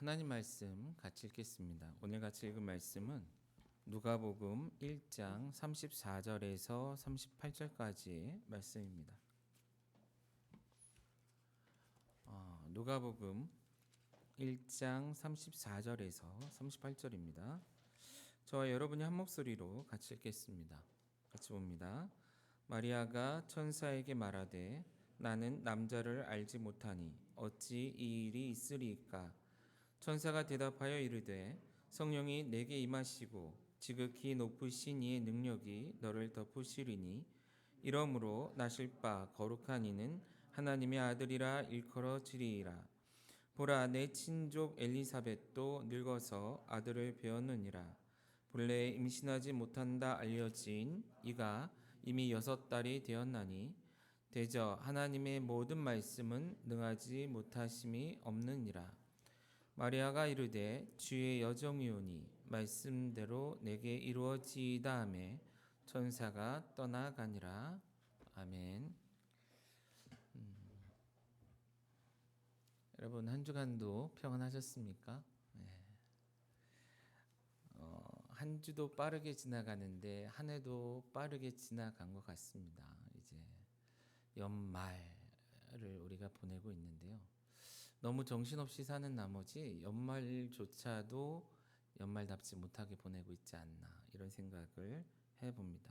하나님 말씀 같이 읽겠습니다. 오늘 같이 읽은 말씀은 누가복음 1장 34절에서 38절까지의 말씀입니다. 누가복음 1장 34절에서 38절입니다. 저와 여러분이 한 목소리로 같이 읽겠습니다. 같이 봅니다. 마리아가 천사에게 말하되 나는 남자를 알지 못하니 어찌 이 일이 있으리이까? 천사가 대답하여 이르되 성령이 내게 임하시고 지극히 높으신 이의 능력이 너를 덮으시리니 이러므로 나실 바 거룩한 이는 하나님의 아들이라 일컬어지리이라. 보라, 내 친족 엘리사벳도 늙어서 아들을 배었느니라. 본래 임신하지 못한다 알려진 이가 이미 6달이 되었나니 대저 하나님의 모든 말씀은 능하지 못하심이 없느니라. 마리아가 이르되 주의 여정이오니 말씀대로 내게 이루어지이다 하매 천사가 떠나가니라. 아멘. 여러분 한 주간도 평안하셨습니까? 네. 한 주도 빠르게 지나가는데 한 해도 빠르게 지나간 것 같습니다. 이제 연말을 우리가 보내고 있는데요. 너무 정신없이 사는 나머지 연말조차도 연말답지 못하게 보내고 있지 않나 이런 생각을 해봅니다.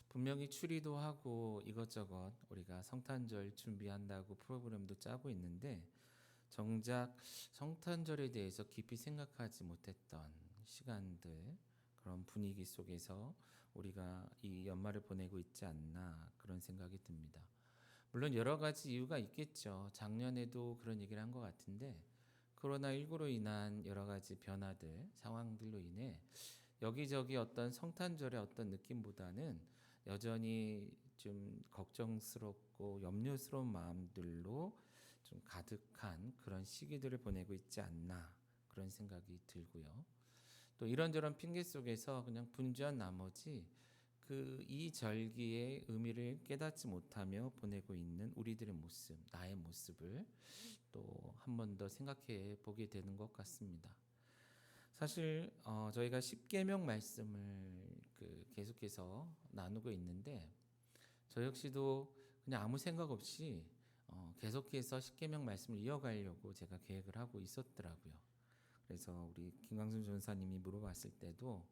분명히 추리도 하고 이것저것 우리가 성탄절 준비한다고 프로그램도 짜고 있는데 정작 성탄절에 대해서 깊이 생각하지 못했던 시간들, 그런 분위기 속에서 우리가 이 연말을 보내고 있지 않나 그런 생각이 듭니다. 물론 여러 가지 이유가 있겠죠. 작년에도 그런 얘기를 한 것 같은데 코로나19로 인한 여러 가지 변화들, 상황들로 인해 여기저기 어떤 성탄절의 어떤 느낌보다는 여전히 좀 걱정스럽고 염려스러운 마음들로 좀 가득한 그런 시기들을 보내고 있지 않나 그런 생각이 들고요. 또 이런저런 핑계 속에서 그냥 분주한 나머지 이 절기의 의미를 깨닫지 못하며 보내고 있는 우리들의 모습, 나의 모습을 또 한 번 더 생각해 보게 되는 것 같습니다. 사실 저희가 십계명 말씀을 계속해서 나누고 있는데 저 역시도 그냥 아무 생각 없이 계속해서 십계명 말씀을 이어가려고 제가 계획을 하고 있었더라고요. 그래서 우리 김광순 전사님이 물어봤을 때도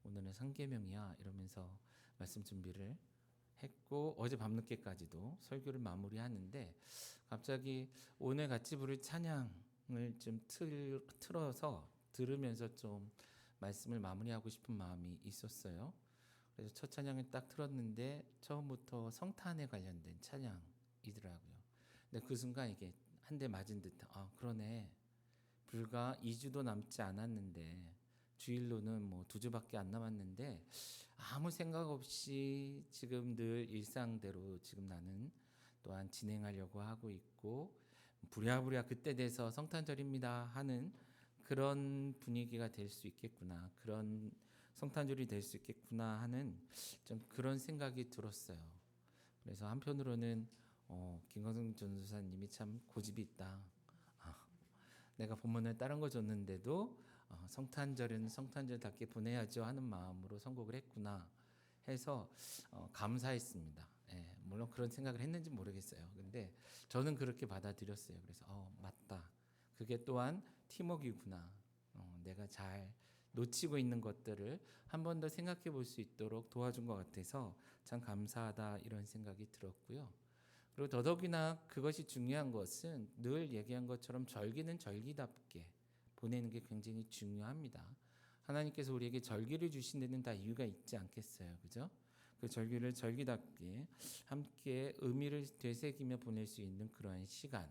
오늘은 상계명이야 이러면서 말씀 준비를 했고 어제 밤늦게까지도 설교를 마무리하는데 갑자기 오늘 같이 부를 찬양을 좀 틀어서 들으면서 좀 말씀을 마무리하고 싶은 마음이 있었어요. 그래서 첫 찬양을 딱 틀었는데 처음부터 성탄에 관련된 찬양이더라고요. 근데 그 순간 이게 한 대 맞은 듯한 그러네. 불과 2주도 남지 않았는데 주일로는 뭐 2주밖에 안 남았는데 아무 생각 없이 지금 늘 일상대로 지금 나는 또한 진행하려고 하고 있고 부랴부랴 그때 돼서 성탄절입니다 하는 그런 분위기가 될 수 있겠구나, 그런 성탄절이 될 수 있겠구나 하는 좀 그런 생각이 들었어요. 그래서 한편으로는 김광성 전도사님이 참 고집이 있다. 내가 본문을 다른 거 줬는데도 성탄절은 성탄절답게 보내야죠 하는 마음으로 선곡을 했구나 해서 감사했습니다. 예, 물론 그런 생각을 했는지 모르겠어요. 근데 저는 그렇게 받아들였어요. 그래서 맞다. 그게 또한 팀워크이구나. 내가 잘 놓치고 있는 것들을 한 번 더 생각해 볼 수 있도록 도와준 것 같아서 참 감사하다 이런 생각이 들었고요. 그리고 더더욱이나 그것이 중요한 것은 늘 얘기한 것처럼 절기는 절기답게 보내는 게 굉장히 중요합니다. 하나님께서 우리에게 절기를 주신 데는 다 이유가 있지 않겠어요, 그죠? 그 절기를 절기답게 함께 의미를 되새기며 보낼 수 있는 그러한 시간,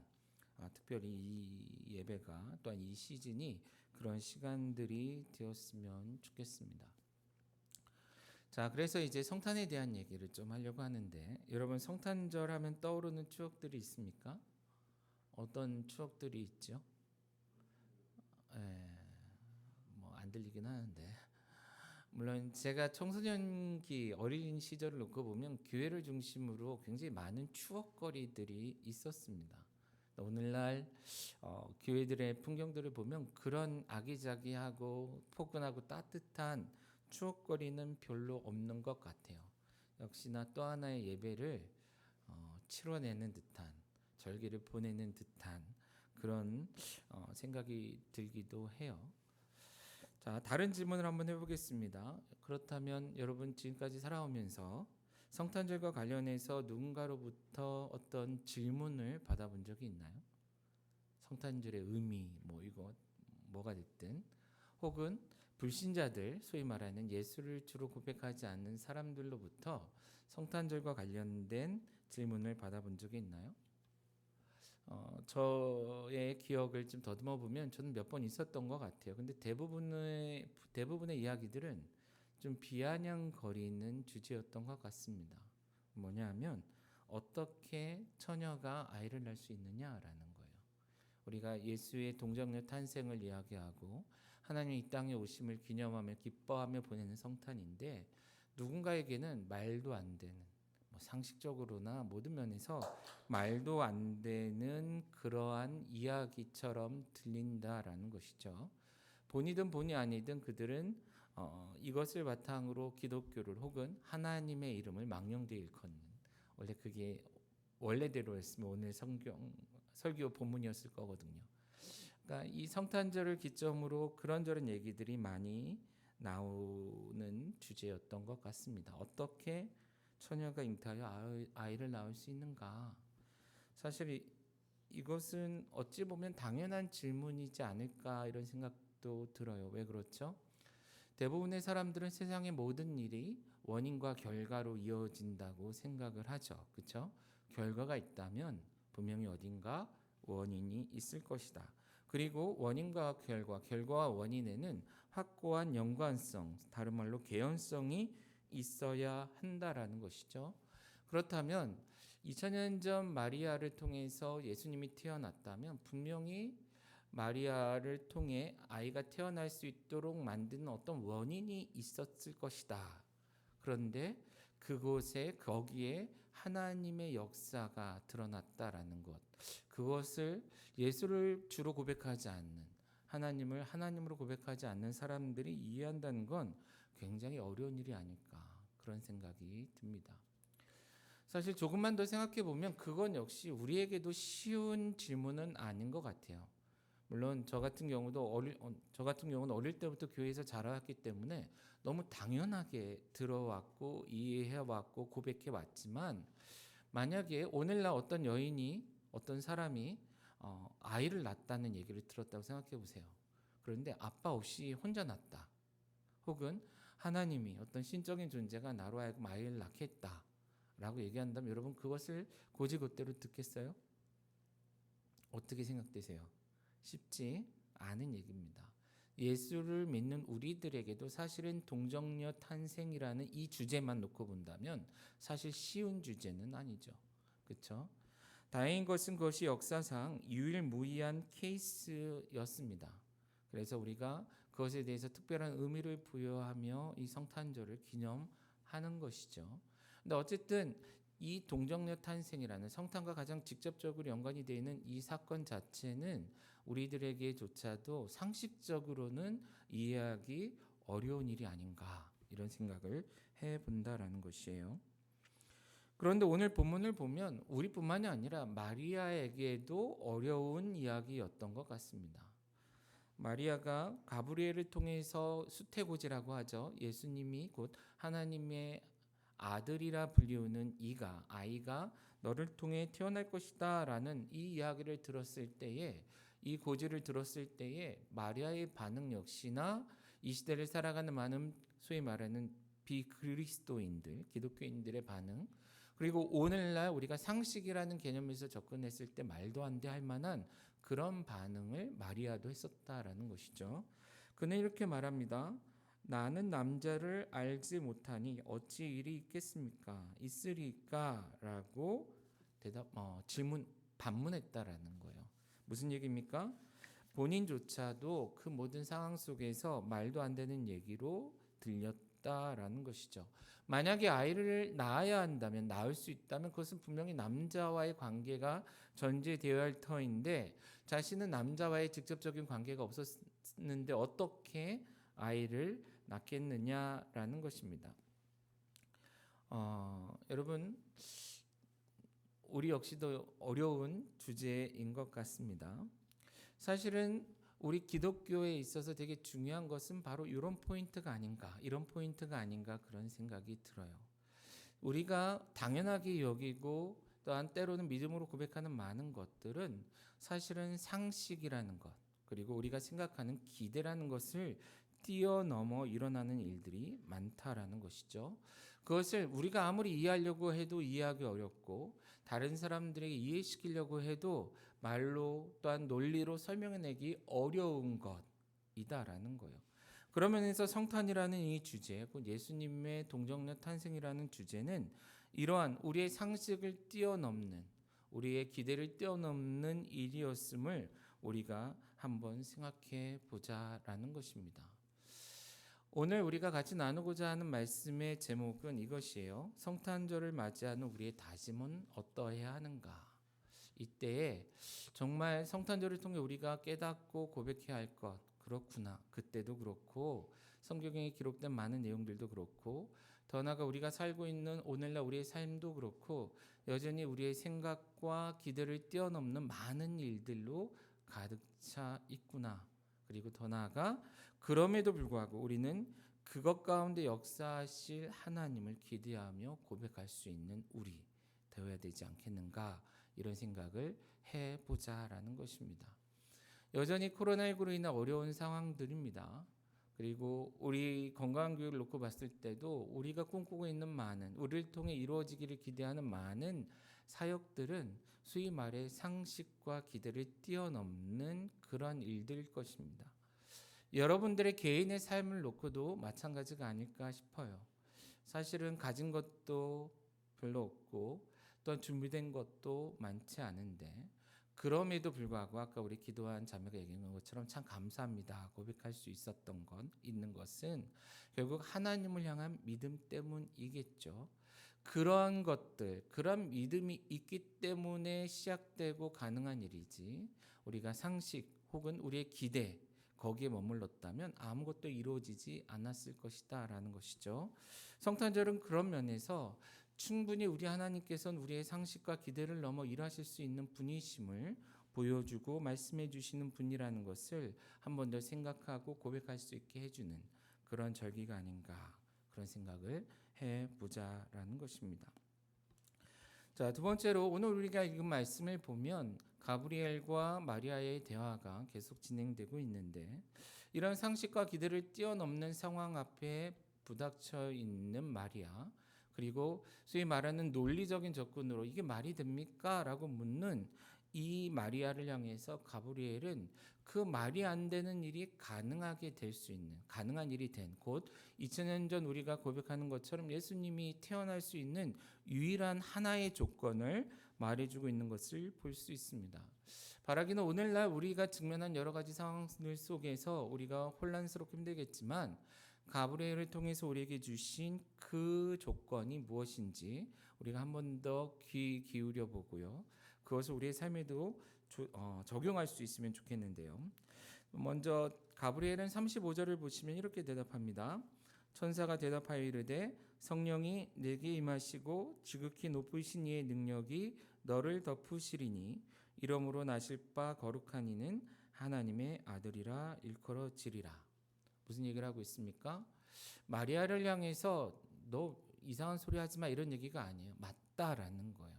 특별히 이 예배가 또한 이 시즌이 그런 시간들이 되었으면 좋겠습니다. 자, 그래서 이제 성탄에 대한 얘기를 좀 하려고 하는데 여러분 성탄절 하면 떠오르는 추억들이 있습니까? 어떤 추억들이 있죠? 뭐 안 들리긴 하는데 물론 제가 청소년기 어린 시절을 놓고 보면 교회를 중심으로 굉장히 많은 추억거리들이 있었습니다. 오늘날 교회들의 풍경들을 보면 그런 아기자기하고 포근하고 따뜻한 추억거리는 별로 없는 것 같아요. 역시나 또 하나의 예배를 치러내는 듯한, 절기를 보내는 듯한 그런 생각이 들기도 해요. 자, 다른 질문을 한번 해보겠습니다. 그렇다면 여러분 지금까지 살아오면서 성탄절과 관련해서 누군가로부터 어떤 질문을 받아본 적이 있나요? 성탄절의 의미, 이거 뭐가 됐든, 혹은 불신자들, 소위 말하는 예수를 주로 고백하지 않는 사람들로부터 성탄절과 관련된 질문을 받아본 적이 있나요? 저의 기억을 좀 더듬어 보면 저는 몇 번 있었던 것 같아요. 근데 대부분의 이야기들은 좀 비아냥거리는 주제였던 것 같습니다. 뭐냐면 어떻게 처녀가 아이를 낳을 수 있느냐라는 거예요. 우리가 예수의 동정녀 탄생을 이야기하고 하나님 이 땅에 오심을 기념하며 기뻐하며 보내는 성탄인데, 누군가에게는 말도 안 되는, 상식적으로나 모든 면에서 말도 안 되는 그러한 이야기처럼 들린다라는 것이죠. 본이든 본이 아니든 그들은 이것을 바탕으로 기독교를 혹은 하나님의 이름을 망령되이 일컫는, 원래 그게 원래대로였으면 오늘 설교 본문이었을 거거든요. 그러니까 이 성탄절을 기점으로 그런저런 얘기들이 많이 나오는 주제였던 것 같습니다. 어떻게 처녀가 잉태하여 아이를 낳을 수 있는가? 사실 이것은 어찌 보면 당연한 질문이지 않을까 이런 생각도 들어요. 왜 그렇죠? 대부분의 사람들은 세상의 모든 일이 원인과 결과로 이어진다고 생각을 하죠. 그렇죠? 결과가 있다면 분명히 어딘가 원인이 있을 것이다. 그리고 원인과 결과와 원인에는 확고한 연관성, 다른 말로 개연성이 있어야 한다라는 것이죠. 그렇다면 2000년 전 마리아를 통해서 예수님이 태어났다면 분명히 마리아를 통해 아이가 태어날 수 있도록 만드는 어떤 원인이 있었을 것이다. 그런데 거기에 하나님의 역사가 드러났다라는 것, 그것을 예수를 주로 고백하지 않는, 하나님을 하나님으로 고백하지 않는 사람들이 이해한다는 건 굉장히 어려운 일이 아닐까, 그런 생각이 듭니다. 사실 조금만 더 생각해 보면 그건 역시 우리에게도 쉬운 질문은 아닌 것 같아요. 물론 저 같은 경우는 어릴 때부터 교회에서 자라왔기 때문에 너무 당연하게 들어왔고 이해해왔고 고백해왔지만, 만약에 오늘날 어떤 사람이 아이를 낳았다는 얘기를 들었다고 생각해 보세요. 그런데 아빠 없이 혼자 낳았다, 혹은 하나님이 어떤 신적인 존재가 나로 하여금 아이를 낳게 했다라고 얘기한다면 여러분 그것을 곧이곧대로 듣겠어요? 어떻게 생각되세요? 쉽지 않은 얘기입니다. 예수를 믿는 우리들에게도 사실은 동정녀 탄생이라는 이 주제만 놓고 본다면 사실 쉬운 주제는 아니죠. 그렇죠? 다행인 것은 그것이 역사상 유일무이한 케이스였습니다. 그래서 우리가 그것에 대해서 특별한 의미를 부여하며 이 성탄절을 기념하는 것이죠. 근데 어쨌든 이 동정녀 탄생이라는 성탄과 가장 직접적으로 연관이 되어 있는 이 사건 자체는 우리들에게조차도 상식적으로는 이해하기 어려운 일이 아닌가, 이런 생각을 해본다라는 것이에요. 그런데 오늘 본문을 보면 우리뿐만이 아니라 마리아에게도 어려운 이야기였던 것 같습니다. 마리아가 가브리엘을 통해서 수태고지라고 하죠. 예수님이 곧 하나님의 아들이라 불리우는 아이가 너를 통해 태어날 것이다 라는 이 이야기를 들었을 때에, 이 고지를 들었을 때에 마리아의 반응 역시나 이 시대를 살아가는 많은 소위 말하는 비그리스도인들, 기독교인들의 반응, 그리고 오늘날 우리가 상식이라는 개념에서 접근했을 때 말도 안 돼 할 만한 그런 반응을 마리아도 했었다라는 것이죠. 그는 이렇게 말합니다. 나는 남자를 알지 못하니 어찌 일이 있으리까? 라고 반문했다라는 거예요. 무슨 얘기입니까? 본인조차도 그 모든 상황 속에서 말도 안 되는 얘기로 있다라는 것이죠. 만약에 아이를 낳아야 한다면, 낳을 수 있다면 그것은 분명히 남자와의 관계가 전제되어야 할 터인데, 자신은 남자와의 직접적인 관계가 없었는데 어떻게 아이를 낳겠느냐라는 것입니다. 여러분, 우리 역시도 어려운 주제인 것 같습니다. 사실은 우리 기독교에 있어서 되게 중요한 것은 바로 이런 포인트가 아닌가, 이런 포인트가 아닌가 그런 생각이 들어요. 우리가 당연하게 여기고 또한 때로는 믿음으로 고백하는 많은 것들은 사실은 상식이라는 것, 그리고 우리가 생각하는 기대라는 것을 뛰어넘어 일어나는 일들이 많다라는 것이죠. 그것을 우리가 아무리 이해하려고 해도 이해하기 어렵고, 다른 사람들에게 이해시키려고 해도 말로 또한 논리로 설명해내기 어려운 것이다라는 거예요. 그런 면에서 성탄이라는 이 주제, 곧 예수님의 동정녀 탄생이라는 주제는 이러한 우리의 상식을 뛰어넘는, 우리의 기대를 뛰어넘는 일이었음을 우리가 한번 생각해 보자라는 것입니다. 오늘 우리가 같이 나누고자 하는 말씀의 제목은 이것이에요. 성탄절을 맞이하는 우리의 다짐은 어떠해야 하는가? 이때에 정말 성탄절을 통해 우리가 깨닫고 고백해야 할 것, 그렇구나. 그때도 그렇고 성경에 기록된 많은 내용들도 그렇고, 더 나아가 우리가 살고 있는 오늘날 우리의 삶도 그렇고, 여전히 우리의 생각과 기대를 뛰어넘는 많은 일들로 가득 차 있구나. 그리고 더 나아가 그럼에도 불구하고 우리는 그것 가운데 역사하실 하나님을 기대하며 고백할 수 있는 우리 되어야 되지 않겠는가, 이런 생각을 해보자라는 것입니다. 여전히 코로나19로 인한 어려운 상황들입니다. 그리고 우리 건강교육을 놓고 봤을 때도 우리가 꿈꾸고 있는 많은, 우리를 통해 이루어지기를 기대하는 많은 사역들은 소위 말해 상식과 기대를 뛰어넘는 그런 일들일 것입니다. 여러분들의 개인의 삶을 놓고도 마찬가지가 아닐까 싶어요. 사실은 가진 것도 별로 없고 또한 준비된 것도 많지 않은데, 그럼에도 불구하고 아까 우리 기도한 자매가 얘기한 것처럼 참 감사합니다 고백할 수 있었던 것, 있는 것은 결국 하나님을 향한 믿음 때문이겠죠. 그러한 것들, 그런 믿음이 있기 때문에 시작되고 가능한 일이지, 우리가 상식 혹은 우리의 기대 거기에 머물렀다면 아무것도 이루어지지 않았을 것이다 라는 것이죠. 성탄절은 그런 면에서 충분히 우리 하나님께서는 우리의 상식과 기대를 넘어 일하실 수 있는 분이심을 보여주고 말씀해 주시는 분이라는 것을 한 번 더 생각하고 고백할 수 있게 해주는 그런 절기가 아닌가, 그런 생각을 해보자라는 것입니다. 자, 두 번째로 오늘 우리가 읽은 말씀을 보면 가브리엘과 마리아의 대화가 계속 진행되고 있는데, 이런 상식과 기대를 뛰어넘는 상황 앞에 부닥쳐 있는 마리아, 그리고 소위 말하는 논리적인 접근으로 이게 말이 됩니까? 라고 묻는 이 마리아를 향해서 가브리엘은 그 말이 안 되는 일이 가능하게 될 수 있는, 가능한 일이 된, 곧 2000년 전 우리가 고백하는 것처럼 예수님이 태어날 수 있는 유일한 하나의 조건을 말해주고 있는 것을 볼 수 있습니다. 바라기는 오늘날 우리가 직면한 여러 가지 상황들 속에서 우리가 혼란스럽고 힘들겠지만, 가브리엘을 통해서 우리에게 주신 그 조건이 무엇인지 우리가 한 번 더 귀 기울여 보고요, 그것을 우리의 삶에도 적용할 수 있으면 좋겠는데요. 먼저 가브리엘은 35절을 보시면 이렇게 대답합니다. 천사가 대답하여 이르되 성령이 내게 임하시고 지극히 높으신 이의 능력이 너를 덮으시리니 이러므로 나실 바 거룩한 이는 하나님의 아들이라 일컬어지리라. 무슨 얘기를 하고 있습니까? 마리아를 향해서 너 이상한 소리 하지 마, 이런 얘기가 아니에요. 맞다라는 거예요.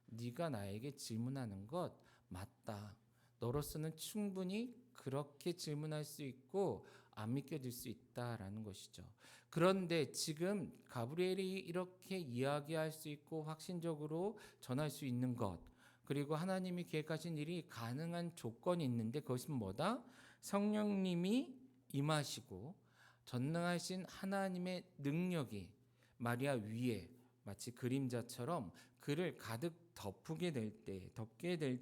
네가 나에게 질문하는 것 맞다. 너로서는 충분히 그렇게 질문할 수 있고 안 믿겨질 수 있다라는 것이죠. 그런데 지금 가브리엘이 이렇게 이야기할 수 있고 확신적으로 전할 수 있는 것, 그리고 하나님이 계획하신 일이 가능한 조건이 있는데, 그것은 뭐다? 성령님이 임하시고 전능하신 하나님의 능력이 마리아 위에 마치 그림자처럼 그를 가득 덮게 될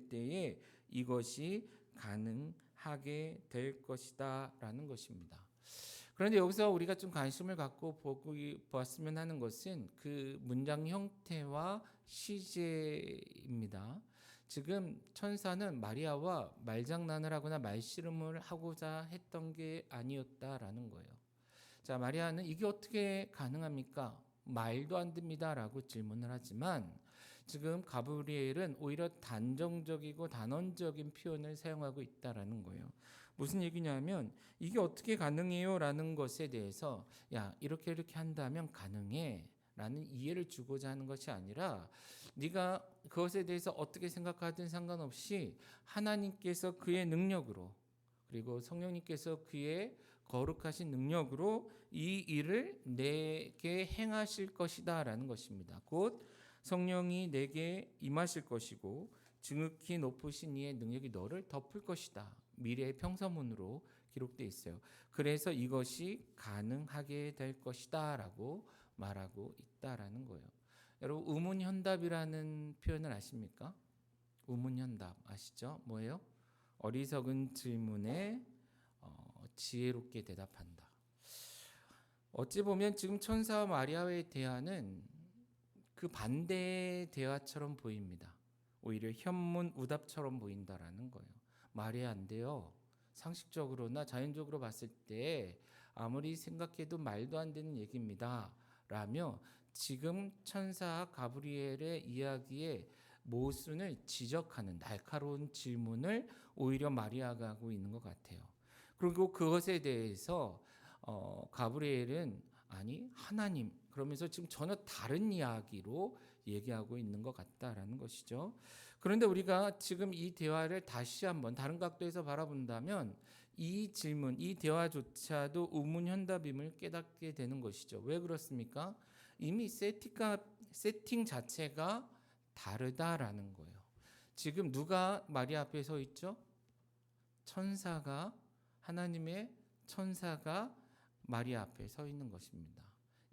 때에 이것이 가능하게 될 것이다 라는 것입니다. 그런데 여기서 우리가 좀 관심을 갖고 보았으면 하는 것은 그 문장 형태와 시제입니다. 지금 천사는 마리아와 말장난을 하거나 말씨름을 하고자 했던 게 아니었다라는 거예요. 자, 마리아는 이게 어떻게 가능합니까? 말도 안 됩니다라고 질문을 하지만 지금 가브리엘은 오히려 단정적이고 단언적인 표현을 사용하고 있다라는 거예요. 무슨 얘기냐면 이게 어떻게 가능해요라는 것에 대해서 야, 이렇게 한다면 가능해 라는 이해를 주고자 하는 것이 아니라 네가 그것에 대해서 어떻게 생각하든 상관없이 하나님께서 그의 능력으로 그리고 성령님께서 그의 거룩하신 능력으로 이 일을 내게 행하실 것이다 라는 것입니다. 곧 성령이 내게 임하실 것이고 지극히 높으신 이의 능력이 너를 덮을 것이다. 미래의 평서문으로 기록되어 있어요. 그래서 이것이 가능하게 될 것이다 라고 말하고 있다라는 거예요. 여러분 우문현답이라는 표현을 아십니까? 우문현답 아시죠? 뭐예요? 어리석은 질문에 지혜롭게 대답한다. 어찌 보면 지금 천사와 마리아의 대화는 그 반대의 대화처럼 보입니다. 오히려 현문우답처럼 보인다라는 거예요. 말이 안 돼요. 상식적으로나 자연적으로 봤을 때 아무리 생각해도 말도 안 되는 얘기입니다. 라며 지금 천사 가브리엘의 이야기의 모순을 지적하는 날카로운 질문을 오히려 마리아가 하고 있는 것 같아요. 그리고 그것에 대해서 가브리엘은 아니 하나님 그러면서 지금 전혀 다른 이야기로 얘기하고 있는 것 같다라는 것이죠. 그런데 우리가 지금 이 대화를 다시 한번 다른 각도에서 바라본다면 이 질문, 이 대화조차도 우문현답임을 깨닫게 되는 것이죠. 왜 그렇습니까? 이미 세팅 자체가 다르다라는 거예요. 지금 누가 마리아 앞에 서 있죠? 천사가 하나님의 천사가 마리아 앞에 서 있는 것입니다.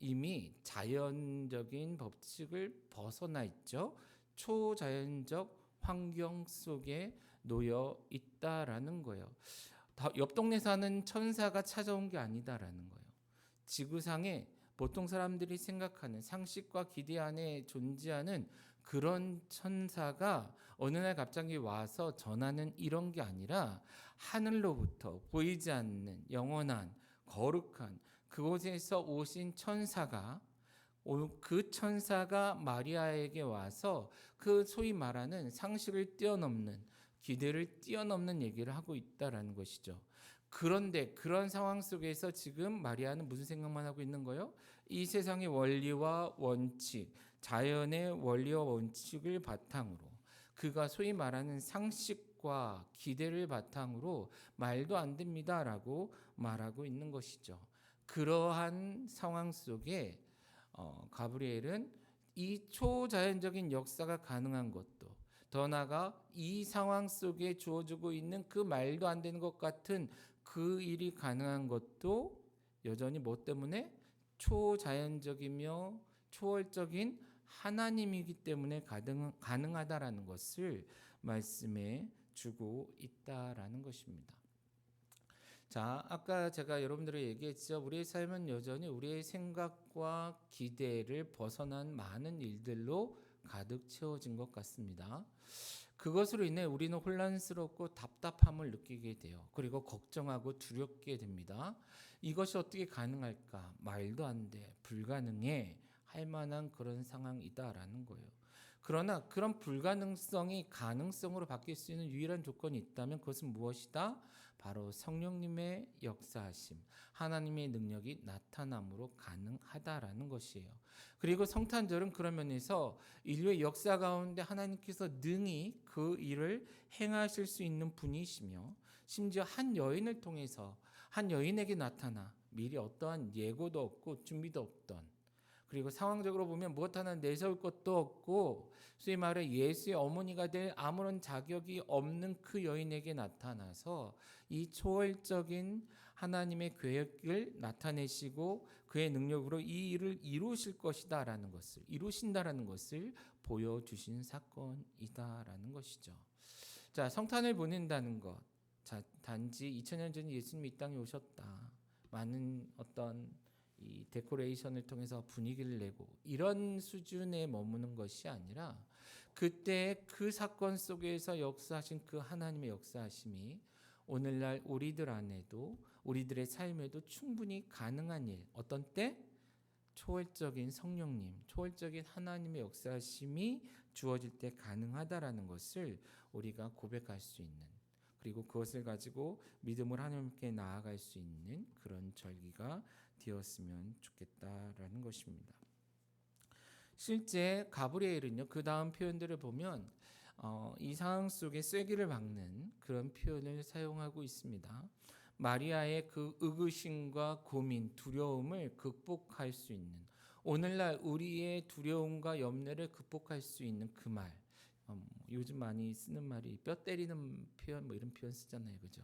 이미 자연적인 법칙을 벗어나 있죠. 초자연적 환경 속에 놓여 있다라는 거예요. 옆 동네 사는 천사가 찾아온 게 아니다라는 거예요. 지구상에 보통 사람들이 생각하는 상식과 기대 안에 존재하는 그런 천사가 어느 날 갑자기 와서 전하는 이런 게 아니라 하늘로부터 보이지 않는 영원한 거룩한 그곳에서 오신 천사가 그 천사가 마리아에게 와서 그 소위 말하는 상식을 뛰어넘는 기대를 뛰어넘는 얘기를 하고 있다라는 것이죠. 그런데 그런 상황 속에서 지금 마리아는 무슨 생각만 하고 있는 거예요? 이 세상의 원리와 원칙, 자연의 원리와 원칙을 바탕으로 그가 소위 말하는 상식과 기대를 바탕으로 말도 안 됩니다라고 말하고 있는 것이죠. 그러한 상황 속에 가브리엘은 이 초자연적인 역사가 가능한 것도 더 나아가 이 상황 속에 주어지고 있는 그 말도 안 되는 것 같은 그 일이 가능한 것도 여전히 뭐 때문에 초자연적이며 초월적인 하나님이기 때문에 가능하다라는 것을 말씀해 주고 있다라는 것입니다. 자, 아까 제가 여러분들에게 얘기했죠. 우리의 삶은 여전히 우리의 생각과 기대를 벗어난 많은 일들로 가득 채워진 것 같습니다. 그것으로 인해 우리는 혼란스럽고 답답함을 느끼게 돼요. 그리고 걱정하고 두렵게 됩니다. 이것이 어떻게 가능할까? 말도 안 돼. 불가능해. 할 만한 그런 상황이다라는 거예요. 그러나 그런 불가능성이 가능성으로 바뀔 수 있는 유일한 조건이 있다면 그것은 무엇이다? 바로 성령님의 역사하심, 하나님의 능력이 나타남으로 가능하다라는 것이에요. 그리고 성탄절은 그런 면에서 인류의 역사 가운데 하나님께서 능히 그 일을 행하실 수 있는 분이시며 심지어 한 여인을 통해서 한 여인에게 나타나 미리 어떠한 예고도 없고 준비도 없던 그리고 상황적으로 보면 무엇 하나 내세울 것도 없고 소위 말해 예수의 어머니가 될 아무런 자격이 없는 그 여인에게 나타나서 이 초월적인 하나님의 계획을 나타내시고 그의 능력으로 이 일을 이루실 것이다라는 것을 이루신다라는 것을 보여주신 사건이다라는 것이죠. 자, 성탄을 보낸다는 것. 자, 단지 2000년 전 예수님이 이 땅에 오셨다. 많은 어떤 이 데코레이션을 통해서 분위기를 내고 이런 수준에 머무는 것이 아니라 그때 그 사건 속에서 역사하신 그 하나님의 역사하심이 오늘날 우리들 안에도 우리들의 삶에도 충분히 가능한 일. 어떤 때? 초월적인 성령님, 초월적인 하나님의 역사심이 주어질 때 가능하다라는 것을 우리가 고백할 수 있는, 그리고 그것을 가지고 믿음을 하나님께 나아갈 수 있는 그런 절기가 되었으면 좋겠다라는 것입니다. 실제 가브리엘은요, 그 다음 표현들을 보면 이 상황 속에 쐐기를 박는 그런 표현을 사용하고 있습니다. 마리아의 그 의구심과 고민, 두려움을 극복할 수 있는, 오늘날 우리의 두려움과 염려를 극복할 수 있는 그 말, 요즘 많이 쓰는 말이 뼈 때리는 표현, 뭐 이런 표현 쓰잖아요, 그죠?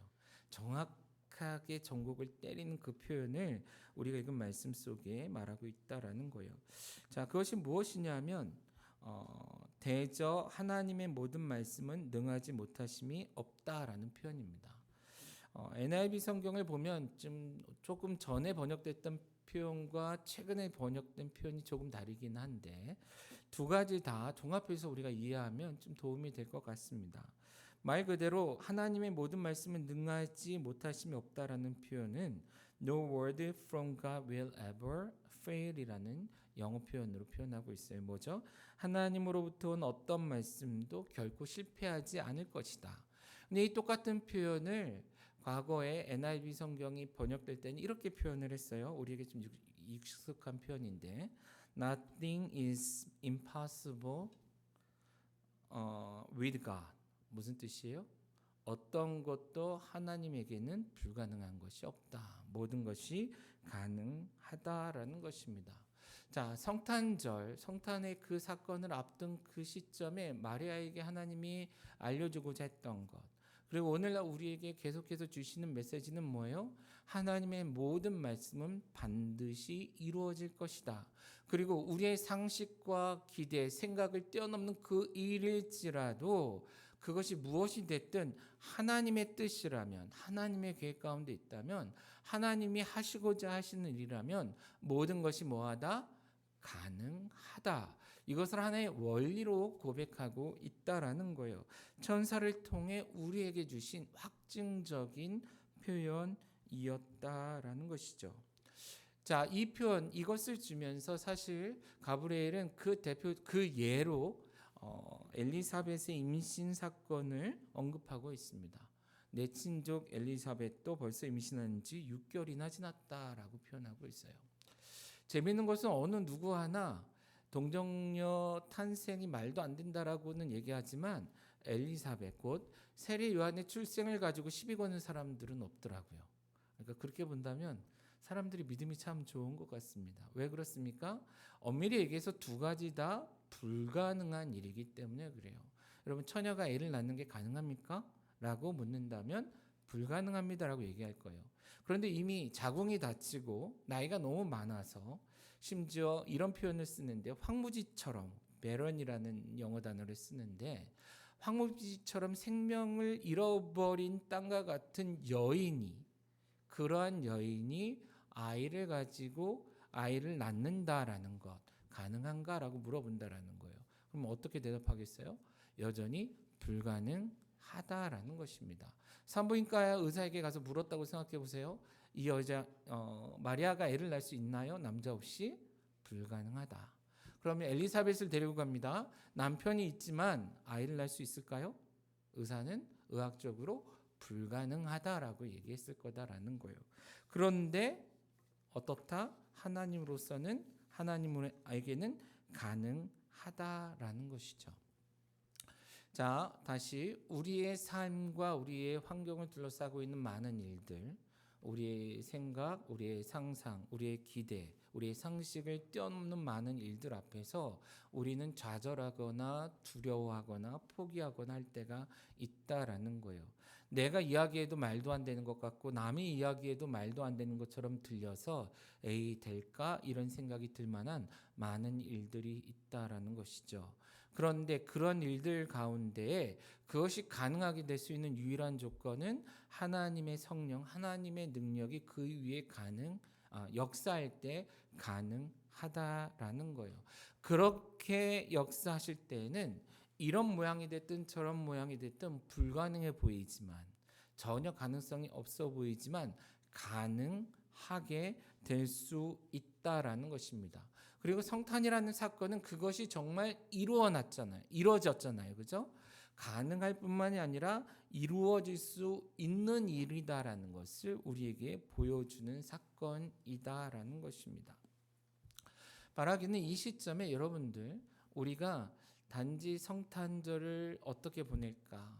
정확하게 전곡을 때리는 그 표현을 우리가 읽은 말씀 속에 말하고 있다라는 거예요. 자, 그것이 무엇이냐면 대저 하나님의 모든 말씀은 능하지 못하심이 없다라는 표현입니다. NIV 성경을 보면 조금 전에 번역됐던 표현과 최근에 번역된 표현이 조금 다르긴 한데 두 가지 다 종합해서 우리가 이해하면 좀 도움이 될 것 같습니다. 말 그대로 하나님의 모든 말씀은 능하지 못하심이 없다라는 표현은 No word from God will ever fail이라는 영어 표현으로 표현하고 있어요. 뭐죠? 하나님으로부터 온 어떤 말씀도 결코 실패하지 않을 것이다. 근데 이 똑같은 표현을 과거에 NIV 성경이 번역될 때는 이렇게 표현을 했어요. 우리에게 좀 익숙한 표현인데 Nothing is impossible with God. 무슨 뜻이에요? 어떤 것도 하나님에게는 불가능한 것이 없다. 모든 것이 가능하다라는 것입니다. 자, 성탄절, 성탄의 그 사건을 앞둔 그 시점에 마리아에게 하나님이 알려주고자 했던 것, 그리고 오늘날 우리에게 계속해서 주시는 메시지는 뭐예요? 하나님의 모든 말씀은 반드시 이루어질 것이다. 그리고 우리의 상식과 기대, 생각을 뛰어넘는 그 일일지라도 그것이 무엇이 됐든 하나님의 뜻이라면, 하나님의 계획 가운데 있다면, 하나님이 하시고자 하시는 일이라면 모든 것이 뭐하다? 가능하다. 이것을 하나의 원리로 고백하고 있다라는 거예요. 천사를 통해 우리에게 주신 확증적인 표현이었다라는 것이죠. 자, 이 표현, 이것을 주면서 사실 가브리엘은 그 예로 엘리사벳의 임신 사건을 언급하고 있습니다. 내 친족 엘리사벳도 벌써 임신한 지 6개월이나 지났다라고 표현하고 있어요. 재미있는 것은 어느 누구 하나 동정녀 탄생이 말도 안 된다라고는 얘기하지만 엘리사벳 곧 세례 요한의 출생을 가지고 시비 거는 사람들은 없더라고요. 그러니까 그렇게 본다면 사람들이 믿음이 참 좋은 것 같습니다. 왜 그렇습니까? 엄밀히 얘기해서 두 가지 다 불가능한 일이기 때문에 그래요. 여러분, 처녀가 애를 낳는 게 가능합니까? 라고 묻는다면 불가능합니다라고 얘기할 거예요. 그런데 이미 자궁이 닫히고 나이가 너무 많아서 심지어 이런 표현을 쓰는데 황무지처럼, 베런이라는 영어 단어를 쓰는데 황무지처럼 생명을 잃어버린 땅과 같은 여인이, 그러한 여인이 아이를 가지고 아이를 낳는다라는 것 가능한가라고 물어본다라는 거예요. 그럼 어떻게 대답하겠어요? 여전히 불가능하다라는 것입니다. 산부인과 의사에게 가서 물었다고 생각해 보세요. 이 여자 마리아가 애를 낳을 수 있나요? 남자 없이? 불가능하다. 그러면 엘리사벳을 데리고 갑니다. 남편이 있지만 아이를 낳을 수 있을까요? 의사는 의학적으로 불가능하다라고 얘기했을 거다라는 거예요. 그런데 어떻다? 하나님에게는 가능하다라는 것이죠. 자, 다시 우리의 삶과 우리의 환경을 둘러싸고 있는 많은 일들, 우리의 생각, 우리의 상상, 우리의 기대, 우리의 상식을 뛰어넘는 많은 일들 앞에서 우리는 좌절하거나 두려워하거나 포기하거나 할 때가 있다라는 거예요. 내가 이야기해도 말도 안 되는 것 같고 남이 이야기해도 말도 안 되는 것처럼 들려서 에이 될까? 이런 생각이 들 만한 많은 일들이 있다라는 것이죠. 그런데 그런 일들 가운데 그것이 가능하게 될 수 있는 유일한 조건은 하나님의 성령, 하나님의 능력이 그 위에 역사할 때 가능하다라는 거예요. 그렇게 역사하실 때에는 이런 모양이 됐든 저런 모양이 됐든 불가능해 보이지만, 전혀 가능성이 없어 보이지만 가능하게 될 수 있다라는 것입니다. 그리고 성탄이라는 사건은 그것이 정말 이루어졌잖아요. 그죠? 가능할 뿐만이 아니라 이루어질 수 있는 일이다라는 것을 우리에게 보여주는 사건이다라는 것입니다. 말하기는 이 시점에 여러분들, 우리가 단지 성탄절을 어떻게 보낼까,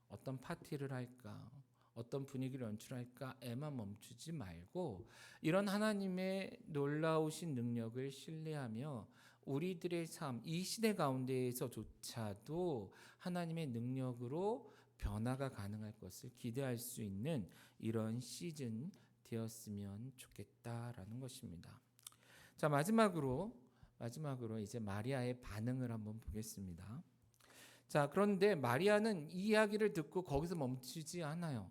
어떤 파티를 할까, 어떤 분위기를 연출할까에만 멈추지 말고 이런 하나님의 놀라우신 능력을 신뢰하며 우리들의 삶, 이 시대 가운데에서조차도 하나님의 능력으로 변화가 가능할 것을 기대할 수 있는 이런 시즌 되었으면 좋겠다라는 것입니다. 자, 마지막으로 이제 마리아의 반응을 한번 보겠습니다. 자, 그런데 마리아는 이 이야기를 듣고 거기서 멈추지 않아요.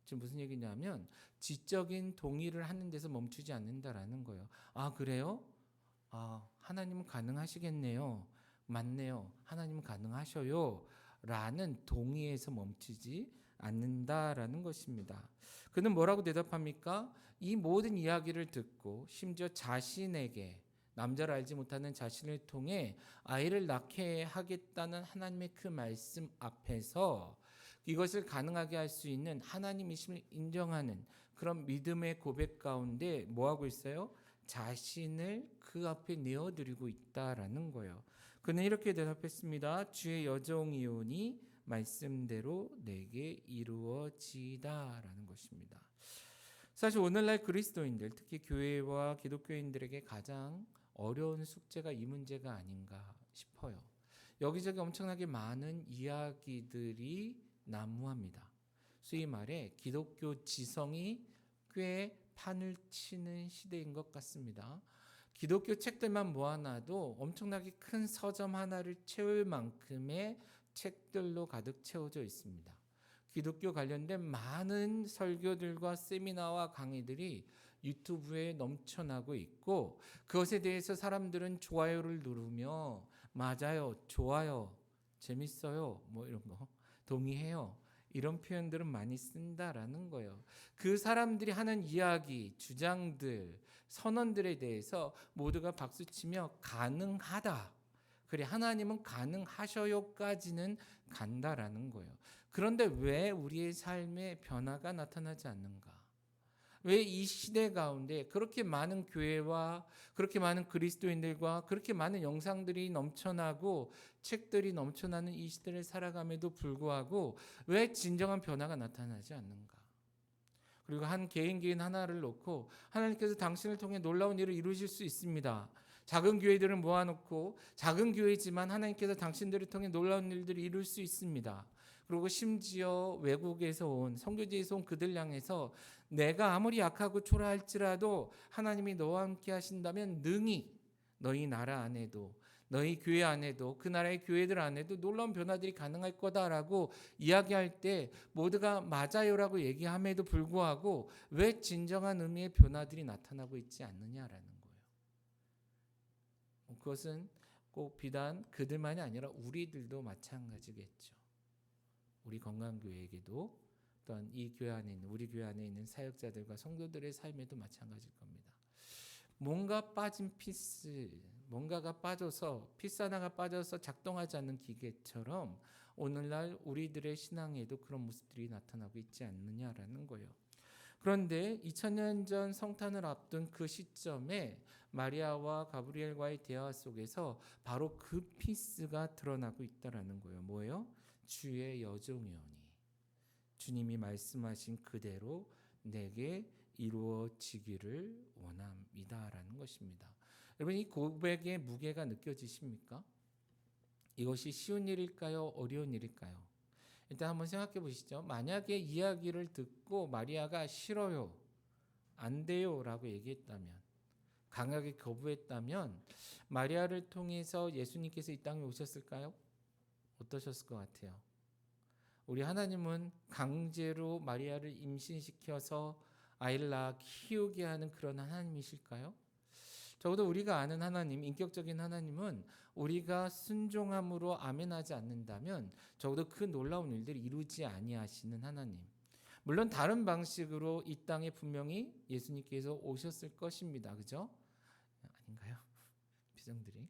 지금 무슨 얘기냐면 지적인 동의를 하는 데서 멈추지 않는다라는 거예요. 아, 그래요? 아, 하나님은 가능하시겠네요. 맞네요. 하나님은 가능하셔요. 라는 동의에서 멈추지 않는다라는 것입니다. 그는 뭐라고 대답합니까? 이 모든 이야기를 듣고 심지어 자신에게, 남자를 알지 못하는 자신을 통해 아이를 낳게 하겠다는 하나님의 그 말씀 앞에서 이것을 가능하게 할 수 있는 하나님이심을 인정하는 그런 믿음의 고백 가운데 뭐하고 있어요? 자신을 그 앞에 내어드리고 있다라는 거예요. 그는 이렇게 대답했습니다. 주의 여종이오니 말씀대로 내게 이루어지다라는 것입니다. 사실 오늘날 그리스도인들, 특히 교회와 기독교인들에게 가장 어려운 숙제가 이 문제가 아닌가 싶어요. 여기저기 엄청나게 많은 이야기들이 난무합니다. 소위 말해 기독교 지성이 꽤 판을 치는 시대인 것 같습니다. 기독교 책들만 모아놔도 엄청나게 큰 서점 하나를 채울 만큼의 책들로 가득 채워져 있습니다. 기독교 관련된 많은 설교들과 세미나와 강의들이 유튜브에 넘쳐나고 있고, 그것에 대해서 사람들은 좋아요를 누르며 맞아요, 좋아요, 재밌어요, 뭐 이런 거, 동의해요, 이런 표현들은 많이 쓴다라는 거예요. 그 사람들이 하는 이야기, 주장들, 선언들에 대해서 모두가 박수치며 가능하다, 그래 하나님은 가능하셔요까지는 간다라는 거예요. 그런데 왜 우리의 삶에 변화가 나타나지 않는가? 왜 이 시대 가운데 그렇게 많은 교회와 그렇게 많은 그리스도인들과 그렇게 많은 영상들이 넘쳐나고 책들이 넘쳐나는 이 시대를 살아감에도 불구하고 왜 진정한 변화가 나타나지 않는가? 그리고 한 개인 하나를 놓고 하나님께서 당신을 통해 놀라운 일을 이루실 수 있습니다. 작은 교회들을 모아놓고 작은 교회지만 하나님께서 당신들을 통해 놀라운 일들을 이룰 수 있습니다. 그리고 심지어 외국에서 온, 선교지에서 온 그들 향해서 내가 아무리 약하고 초라할지라도 하나님이 너와 함께 하신다면 능히 너희 나라 안에도, 너희 교회 안에도, 그 나라의 교회들 안에도 놀라운 변화들이 가능할 거다라고 이야기할 때 모두가 맞아요라고 얘기함에도 불구하고 왜 진정한 의미의 변화들이 나타나고 있지 않느냐라는 거예요. 그것은 꼭 비단 그들만이 아니라 우리들도 마찬가지겠죠. 우리 건강교회에게도 또한 이 교회 안에 있는, 우리 교회 안에 있는 사역자들과 성도들의 삶에도 마찬가지일 겁니다. 뭔가 빠진 피스, 뭔가가 빠져서, 피스 하나가 빠져서 작동하지 않는 기계처럼 오늘날 우리들의 신앙에도 그런 모습들이 나타나고 있지 않느냐라는 거예요. 그런데 2000년 전 성탄을 앞둔 그 시점에 마리아와 가브리엘과의 대화 속에서 바로 그 피스가 드러나고 있다라는 거예요. 뭐예요? 주의 여종이오니, 주님이 말씀하신 그대로 내게 이루어지기를 원합니다라는 것입니다. 여러분, 이 고백의 무게가 느껴지십니까? 이것이 쉬운 일일까요? 어려운 일일까요? 일단 한번 생각해 보시죠. 만약에 이야기를 듣고 마리아가 싫어요, 안 돼요 라고 얘기했다면, 강하게 거부했다면 마리아를 통해서 예수님께서 이 땅에 오셨을까요? 어떠셨을 것 같아요? 우리 하나님은 강제로 마리아를 임신시켜서 아이를 낳아 키우게 하는 그런 하나님이실까요? 적어도 우리가 아는 하나님, 인격적인 하나님은 우리가 순종함으로 아멘하지 않는다면 적어도 그 놀라운 일들을 이루지 아니하시는 하나님. 물론 다른 방식으로 이 땅에 분명히 예수님께서 오셨을 것입니다. 그죠? 아닌가요? 표정들이.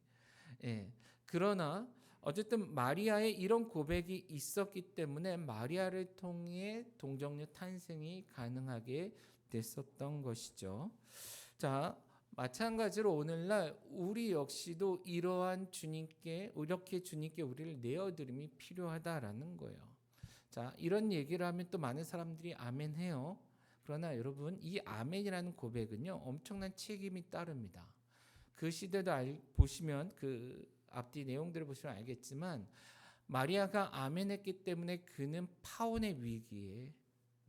예. 그러나 어쨌든 마리아의 이런 고백이 있었기 때문에 마리아를 통해 동정녀 탄생이 가능하게 됐었던 것이죠. 자, 마찬가지로 오늘날 우리 역시도 이러한 주님께 이렇게 주님께 우리를 내어드림이 필요하다라는 거예요. 자, 이런 얘기를 하면 또 많은 사람들이 아멘해요. 그러나 여러분, 이 아멘이라는 고백은요, 엄청난 책임이 따릅니다. 그 시대도 보시면 그 앞뒤 내용들을 보시면 알겠지만 마리아가 아멘했기 때문에 그는 파혼의 위기에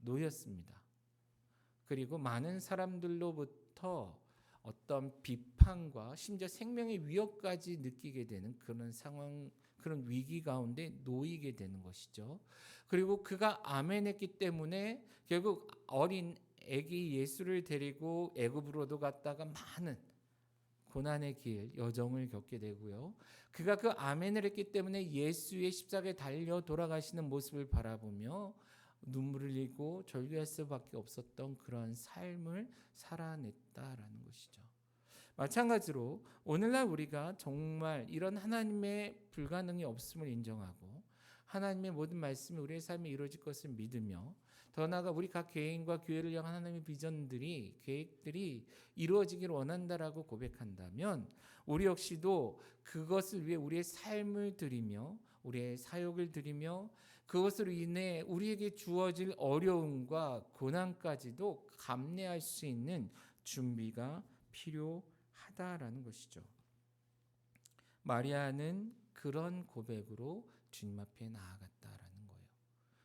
놓였습니다. 그리고 많은 사람들로부터 어떤 비판과 심지어 생명의 위협까지 느끼게 되는 그런 상황, 그런 위기 가운데 놓이게 되는 것이죠. 그리고 그가 아멘했기 때문에 결국 어린 아기 예수를 데리고 애굽으로도 갔다가 많은 고난의 길, 여정을 겪게 되고요. 그가 그 아멘을 했기 때문에 예수의 십자가에 달려 돌아가시는 모습을 바라보며 눈물을 흘리고 절규할 수밖에 없었던 그런 삶을 살아냈다라는 것이죠. 마찬가지로 오늘날 우리가 정말 이런 하나님의 불가능이 없음을 인정하고 하나님의 모든 말씀이 우리의 삶에 이루어질 것을 믿으며 더 나아가 우리 각 개인과 교회를 향한 하나님의 비전들이 계획들이 이루어지기를 원한다라고 고백한다면 우리 역시도 그것을 위해 우리의 삶을 드리며 우리의 사역을 드리며 그것으로 인해 우리에게 주어질 어려움과 고난까지도 감내할 수 있는 준비가 필요하다라는 것이죠. 마리아는 그런 고백으로 주님 앞에 나아갔다라는 거예요.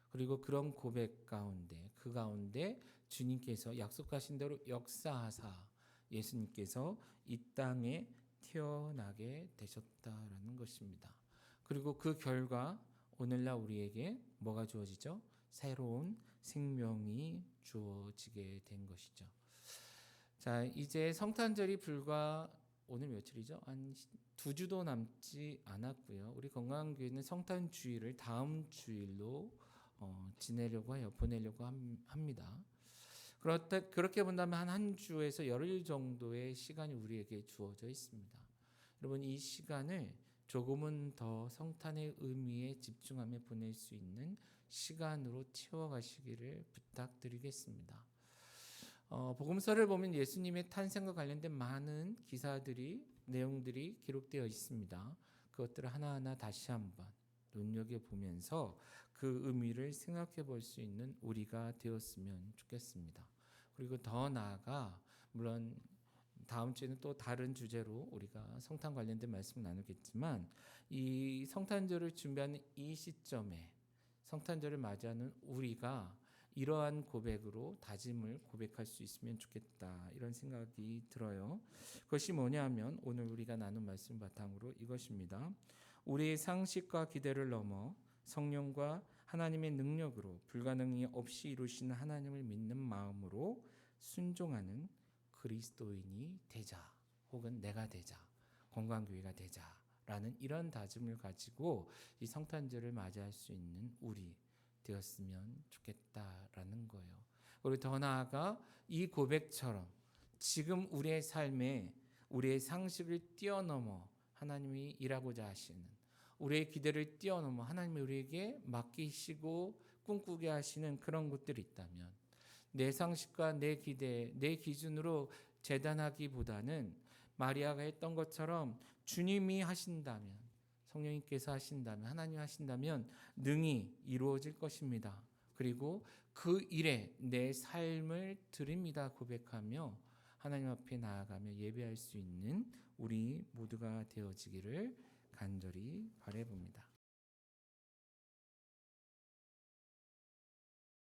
그리고 그런 고백 가운데 그 가운데 주님께서 약속하신 대로 역사하사 예수님께서 이 땅에 태어나게 되셨다라는 것입니다. 그리고 그 결과 오늘날 우리에게 뭐가 주어지죠? 새로운 생명이 주어지게 된 것이죠. 자, 이제 성탄절이 불과 오늘 며칠이죠? 한 2주도 남지 않았고요. 우리 건강교회는 성탄주일을 다음 주일로 지내려고 해요. 보내려고 합니다. 그렇게 본다면 한 주에서 열흘 정도의 시간이 우리에게 주어져 있습니다. 여러분, 이 시간을 조금은 더 성탄의 의미에 집중하며 보낼 수 있는 시간으로 채워가시기를 부탁드리겠습니다. 복음서를 보면 예수님의 탄생과 관련된 많은 기사들이 내용들이 기록되어 있습니다. 그것들을 하나하나 다시 한번 눈여겨보면서 그 의미를 생각해 볼 수 있는 우리가 되었으면 좋겠습니다. 그리고 더 나아가 물론 다음 주에는 또 다른 주제로 우리가 성탄 관련된 말씀을 나누겠지만 이 성탄절을 준비하는 이 시점에 성탄절을 맞이하는 우리가 이러한 고백으로 다짐을 고백할 수 있으면 좋겠다 이런 생각이 들어요. 그것이 뭐냐면 오늘 우리가 나눈 말씀 바탕으로 이것입니다. 우리의 상식과 기대를 넘어 성령과 하나님의 능력으로 불가능이 없이 이루시는 하나님을 믿는 마음으로 순종하는 그리스도인이 되자 혹은 내가 되자 건강교회가 되자라는 이런 다짐을 가지고 이 성탄절을 맞이할 수 있는 우리 되었으면 좋겠다라는 거예요. 그리고 더 나아가 이 고백처럼 지금 우리의 삶에 우리의 상식을 뛰어넘어 하나님이 일하고자 하시는 우리의 기대를 뛰어넘어 하나님이 우리에게 맡기시고 꿈꾸게 하시는 그런 것들이 있다면 내 상식과 내 기대, 내 기준으로 재단하기보다는 마리아가 했던 것처럼 주님이 하신다면 성령님께서 하신다면 하나님 하신다면 능히 이루어질 것입니다. 그리고 그 일에 내 삶을 드립니다 고백하며 하나님 앞에 나아가며 예배할 수 있는 우리 모두가 되어지기를 간절히 바라봅니다.